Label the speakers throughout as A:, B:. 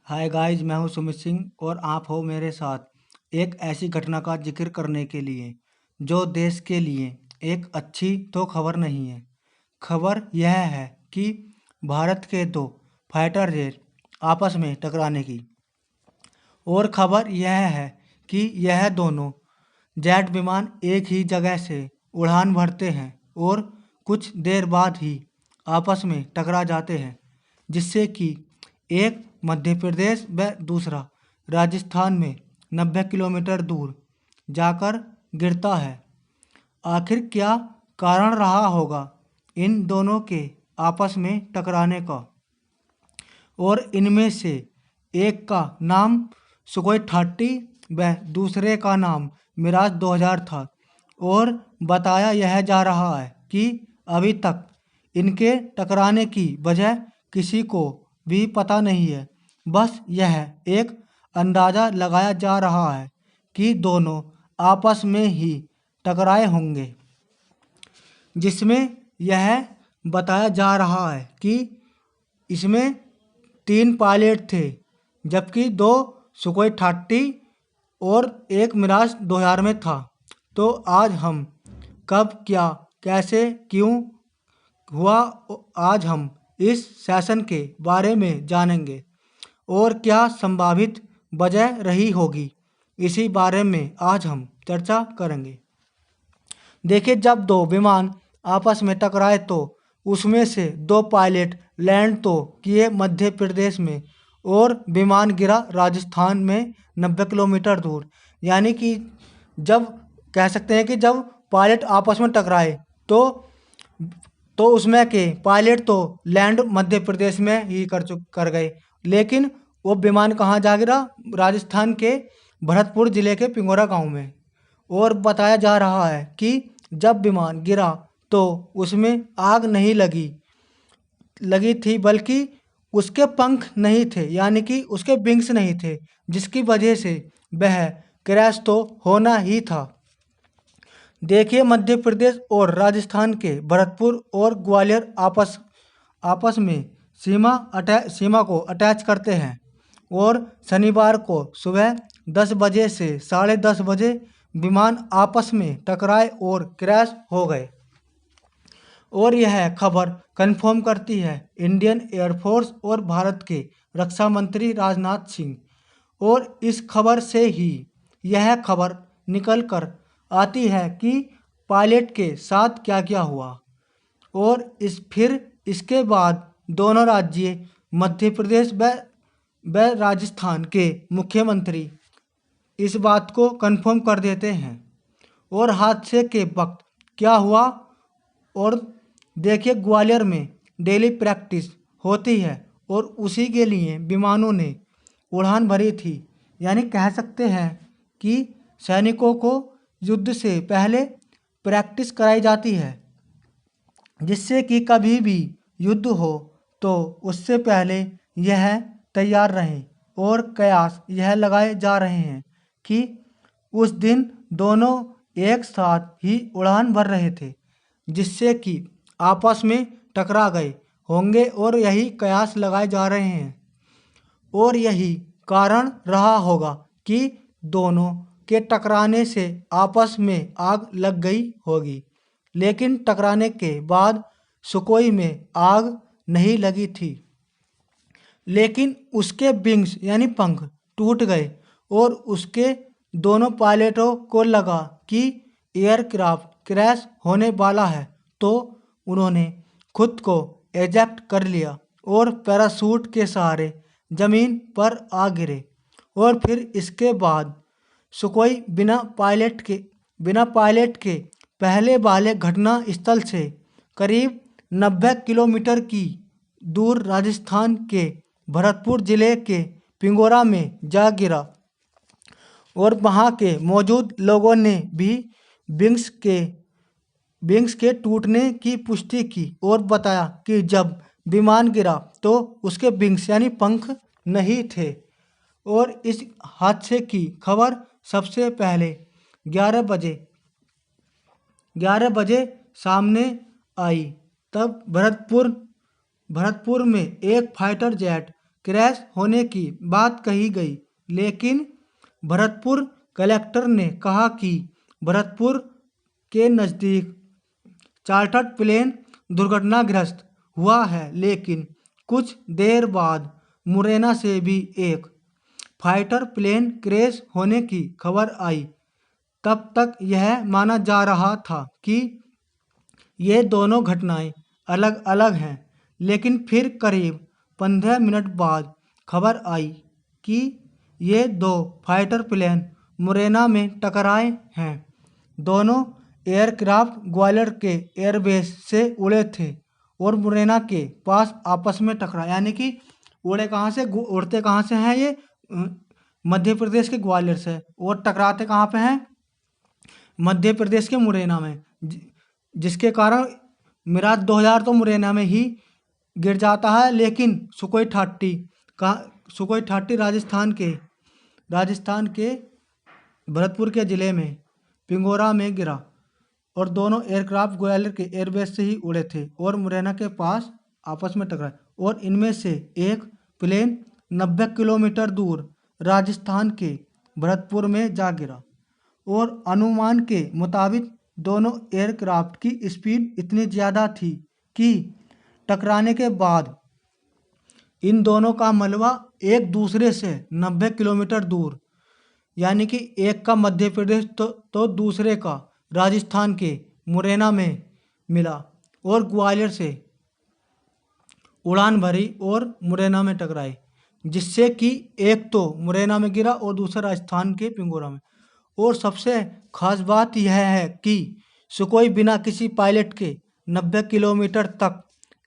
A: Hi guys, मैं हूं सुमित सिंह और आप हो मेरे साथ एक ऐसी घटना का जिक्र करने के लिए जो देश के लिए एक अच्छी तो खबर नहीं है। खबर यह है कि भारत के दो फाइटर जेट आपस में टकराने की। और खबर यह है कि यह दोनों जेट विमान एक ही जगह से उड़ान भरते हैं और कुछ देर बाद ही आपस में टकरा जाते हैं, जिससे कि एक मध्य प्रदेश व दूसरा राजस्थान में 90 किलोमीटर दूर जाकर गिरता है। आखिर क्या कारण रहा होगा इन दोनों के आपस में टकराने का? और इनमें से एक का नाम सुखोई 30 व दूसरे का नाम मिराज 2000 था। और बताया यह जा रहा है कि अभी तक इनके टकराने की वजह किसी को भी पता नहीं है। बस यह एक अंदाज़ा लगाया जा रहा है कि दोनों आपस में ही टकराए होंगे, जिसमें यह बताया जा रहा है कि इसमें 3 पायलट थे, जबकि 2 सुखोई 30 और एक मिराज 2000 में था। तो आज हम कब, क्या, कैसे, क्यों हुआ, आज हम इस सेशन के बारे में जानेंगे और क्या संभावित वजह रही होगी, इसी बारे में आज हम चर्चा करेंगे। देखिए, जब दो विमान आपस में टकराए तो उसमें से 2 पायलट लैंड तो किए मध्य प्रदेश में और विमान गिरा राजस्थान में 90 किलोमीटर दूर। यानी कि जब कह सकते हैं कि जब पायलट आपस में टकराए तो उसमें के पायलट तो लैंड मध्य प्रदेश में ही कर गए, लेकिन वो विमान कहाँ जा गिरा? राजस्थान के भरतपुर जिले के पिंगोरा गांव में। और बताया जा रहा है कि जब विमान गिरा तो उसमें आग नहीं लगी थी, बल्कि उसके पंख नहीं थे, यानी कि उसके विंग्स नहीं थे, जिसकी वजह से वह क्रैश तो होना ही था। देखिए, मध्य प्रदेश और राजस्थान के भरतपुर और ग्वालियर आपस में सीमा को अटैच करते हैं और शनिवार को सुबह 10 बजे से 10:30 बजे विमान आपस में टकराए और क्रैश हो गए। और यह खबर कंफर्म करती है इंडियन एयरफोर्स और भारत के रक्षा मंत्री राजनाथ सिंह। और इस खबर से ही यह खबर निकल कर आती है कि पायलट के साथ क्या क्या हुआ। और फिर इसके बाद दोनों राज्य मध्य प्रदेश व राजस्थान के मुख्यमंत्री इस बात को कंफर्म कर देते हैं और हादसे के वक्त क्या हुआ। और देखिए, ग्वालियर में डेली प्रैक्टिस होती है और उसी के लिए विमानों ने उड़ान भरी थी। यानी कह सकते हैं कि सैनिकों को युद्ध से पहले प्रैक्टिस कराई जाती है, जिससे कि कभी भी युद्ध हो तो उससे पहले यह तैयार रहें। और कयास यह लगाए जा रहे हैं कि उस दिन दोनों एक साथ ही उड़ान भर रहे थे, जिससे कि आपस में टकरा गए होंगे। और यही कयास लगाए जा रहे हैं और यही कारण रहा होगा कि दोनों के टकराने से आपस में आग लग गई होगी। लेकिन टकराने के बाद सुकोई में आग नहीं लगी थी, लेकिन उसके विंग्स यानी पंख टूट गए और उसके दोनों पायलटों को लगा कि एयरक्राफ्ट क्रैश होने वाला है, तो उन्होंने खुद को एजेक्ट कर लिया और पैराशूट के सहारे जमीन पर आ गिरे। और फिर इसके बाद सुकोई बिना पायलट के पहले वाले घटना स्थल से करीब 90 किलोमीटर की दूर राजस्थान के भरतपुर जिले के पिंगोरा में जा गिरा। और वहाँ के मौजूद लोगों ने भी विंग्स के टूटने की पुष्टि की और बताया कि जब विमान गिरा तो उसके विंग्स यानी पंख नहीं थे। और इस हादसे की खबर सबसे पहले 11 बजे सामने आई। तब भरतपुर में एक फाइटर जेट क्रैश होने की बात कही गई, लेकिन भरतपुर कलेक्टर ने कहा कि भरतपुर के नज़दीक चार्टर्ड प्लेन दुर्घटनाग्रस्त हुआ है। लेकिन कुछ देर बाद मुरैना से भी एक फाइटर प्लेन क्रैश होने की खबर आई। तब तक यह माना जा रहा था कि ये दोनों घटनाएं अलग अलग हैं, लेकिन फिर करीब 15 मिनट बाद खबर आई कि ये दो फाइटर प्लेन मुरैना में टकराए हैं। दोनों एयरक्राफ्ट ग्वालियर के एयरबेस से उड़े थे और मुरैना के पास आपस में टकराए, यानी कि उड़ते कहाँ से हैं ये मध्य प्रदेश के ग्वालियर से, और टकराते कहाँ पे हैं मध्य प्रदेश के मुरैना में, जिसके कारण मिराज 2000 तो मुरैना में ही गिर जाता है। लेकिन सुखोई 30 राजस्थान के भरतपुर के ज़िले में पिंगोरा में गिरा और दोनों एयरक्राफ्ट ग्वालियर के एयरबेस से ही उड़े थे और मुरैना के पास आपस में टकराए, और इनमें से एक प्लेन 90 किलोमीटर दूर राजस्थान के भरतपुर में जा गिरा। और अनुमान के मुताबिक दोनों एयरक्राफ्ट की स्पीड इतनी ज़्यादा थी कि टकराने के बाद इन दोनों का मलबा एक दूसरे से 90 किलोमीटर दूर, यानी कि एक का मध्य प्रदेश तो दूसरे का राजस्थान के मुरैना में मिला और ग्वालियर से उड़ान भरी और मुरैना में टकराई, जिससे कि एक तो मुरैना में गिरा और दूसरा राजस्थान के पिंगोरा में। और सबसे खास बात यह है कि सुखोई बिना किसी पायलट के 90 किलोमीटर तक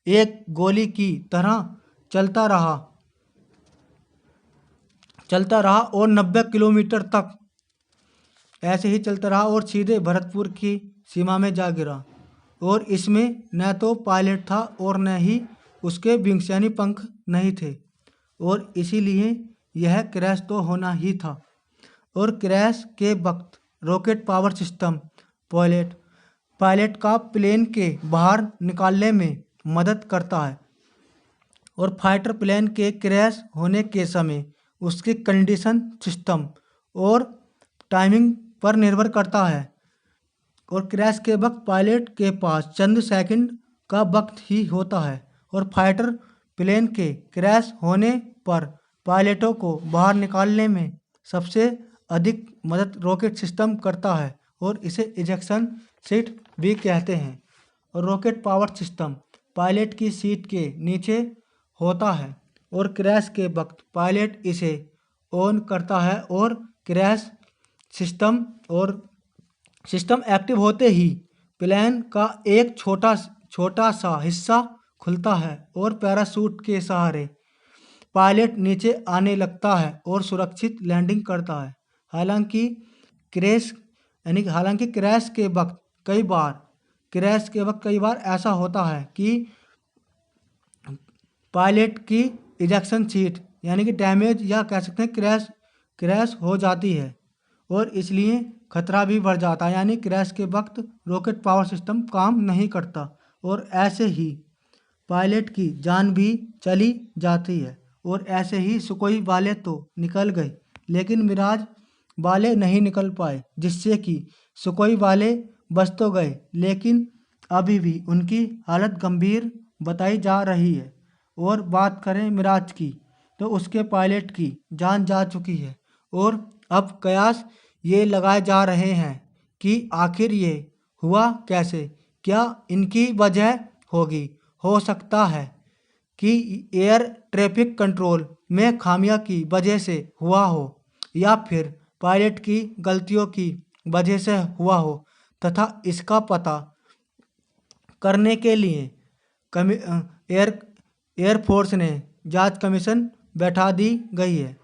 A: एक गोली की तरह चलता रहा और 90 किलोमीटर तक ऐसे ही चलता रहा और सीधे भरतपुर की सीमा में जा गिरा। और इसमें न तो पायलट था और न ही उसके विंग्स यानी पंख नहीं थे, और इसीलिए यह क्रैश तो होना ही था। और क्रैश के वक्त रॉकेट पावर सिस्टम पायलट का प्लेन के बाहर निकालने में मदद करता है, और फाइटर प्लेन के क्रैश होने के समय उसकी कंडीशन सिस्टम और टाइमिंग पर निर्भर करता है। और क्रैश के वक्त पायलट के पास चंद सेकंड का वक्त ही होता है, और फाइटर प्लेन के क्रैश होने पर पायलटों को बाहर निकालने में सबसे अधिक मदद रॉकेट सिस्टम करता है, और इसे इजेक्शन सीट भी कहते हैं। और रॉकेट पावर सिस्टम पायलट की सीट के नीचे होता है, और क्रैश के वक्त पायलट इसे ऑन करता है और क्रैश सिस्टम एक्टिव होते ही प्लेन का एक छोटा सा हिस्सा खुलता है और पैराशूट के सहारे पायलट नीचे आने लगता है और सुरक्षित लैंडिंग करता है। हालांकि क्रैश के वक्त कई बार ऐसा होता है कि पायलट की इजेक्शन सीट यानी कि डैमेज या कह सकते हैं क्रैश हो जाती है, और इसलिए खतरा भी बढ़ जाता है, यानी क्रैश के वक्त रॉकेट पावर सिस्टम काम नहीं करता और ऐसे ही पायलट की जान भी चली जाती है। और ऐसे ही सुखोई वाले तो निकल गए, लेकिन मिराज वाले नहीं निकल पाए, जिससे कि सुखोई वाले बच तो गए, लेकिन अभी भी उनकी हालत गंभीर बताई जा रही है। और बात करें मिराज की, तो उसके पायलट की जान जा चुकी है, और अब कयास ये लगाए जा रहे हैं कि आखिर ये हुआ कैसे, क्या इनकी वजह होगी। हो सकता है कि एयर ट्रैफिक कंट्रोल में खामियां की वजह से हुआ हो, या फिर पायलट की गलतियों की वजह से हुआ हो, तथा इसका पता करने के लिए एयरफोर्स ने जांच कमीशन बैठा दी गई है।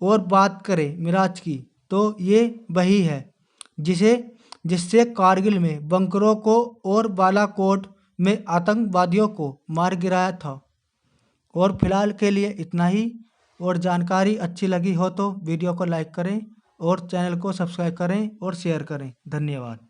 A: और बात करें मिराज की, तो ये वही है जिससे कारगिल में बंकरों को और बालाकोट में आतंकवादियों को मार गिराया था। और फिलहाल के लिए इतना ही, और जानकारी अच्छी लगी हो तो वीडियो को लाइक करें और चैनल को सब्सक्राइब करें और शेयर करें। धन्यवाद।